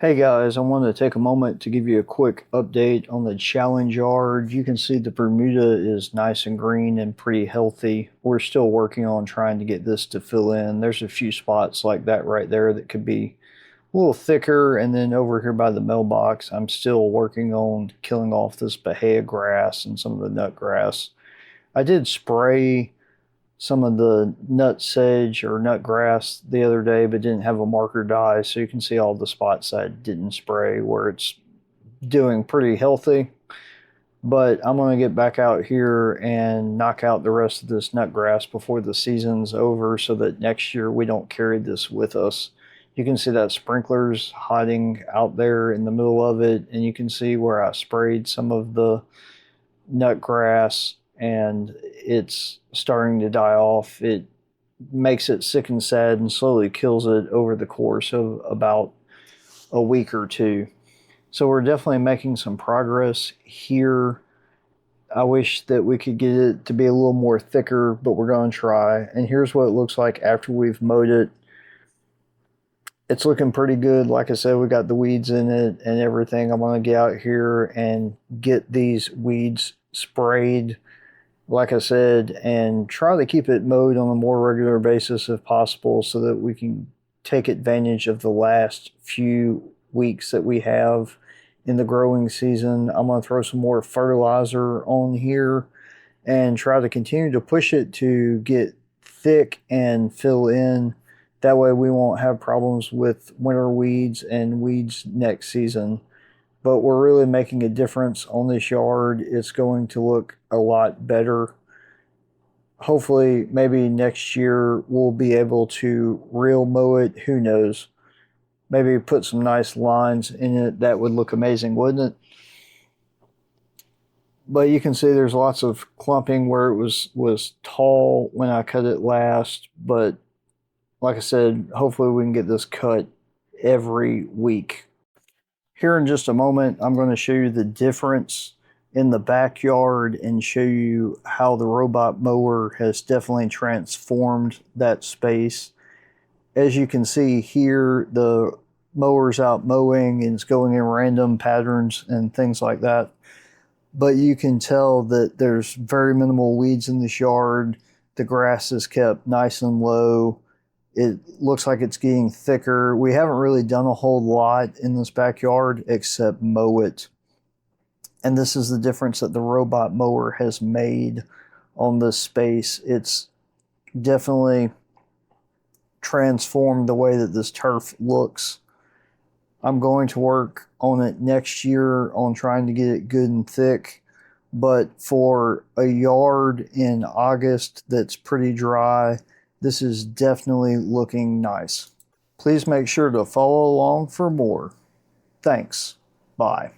Hey guys, I wanted to take a moment to give you a quick update on the challenge yard. You can see the Bermuda is nice and green and pretty healthy. We're still working on trying to get this to fill in. There's a few spots like that right there that could be a little thicker, and then over here by the mailbox, I'm still working on killing off this Bahia grass and some of the nut grass. I did spray some of the nut sedge or nut grass the other day, but didn't have a marker dye, so you can see all the spots I didn't spray where it's doing pretty healthy. But I'm going to get back out here and knock out the rest of this nut grass before the season's over so that next year we don't carry this with us. You can see that sprinkler's hiding out there in the middle of it, and you can see where I sprayed some of the nut grass and it's starting to die off. It makes it sick and sad and slowly kills it over the course of about a week or two. So we're definitely making some progress here. I wish that we could get it to be a little more thicker, but we're going to try. And here's what it looks like after we've mowed it. It's looking pretty good. Like I said, we got the weeds in it and everything. I'm going to get out here and get these weeds sprayed, like I said, and try to keep it mowed on a more regular basis if possible so that we can take advantage of the last few weeks that we have in the growing season. I'm going to throw some more fertilizer on here and try to continue to push it to get thick and fill in. That way we won't have problems with winter weeds and weeds next season. But we're really making a difference on this yard. It's going to look a lot better. Hopefully, maybe next year we'll be able to real mow it. Who knows? Maybe put some nice lines in it. That would look amazing, wouldn't it? But you can see there's lots of clumping where it was tall when I cut it last. But like I said, hopefully we can get this cut every week. Here in just a moment, I'm going to show you the difference in the backyard and show you how the robot mower has definitely transformed that space. As you can see here, the mower's out mowing and it's going in random patterns and things like that. But you can tell that there's very minimal weeds in this yard. The grass is kept nice and low. It looks like it's getting thicker. We haven't really done a whole lot in this backyard except mow it. And this is the difference that the robot mower has made on this space. It's definitely transformed the way that this turf looks. I'm going to work on it next year on trying to get it good and thick. But for a yard in August that's pretty dry, this is definitely looking nice. Please make sure to follow along for more. Thanks. Bye.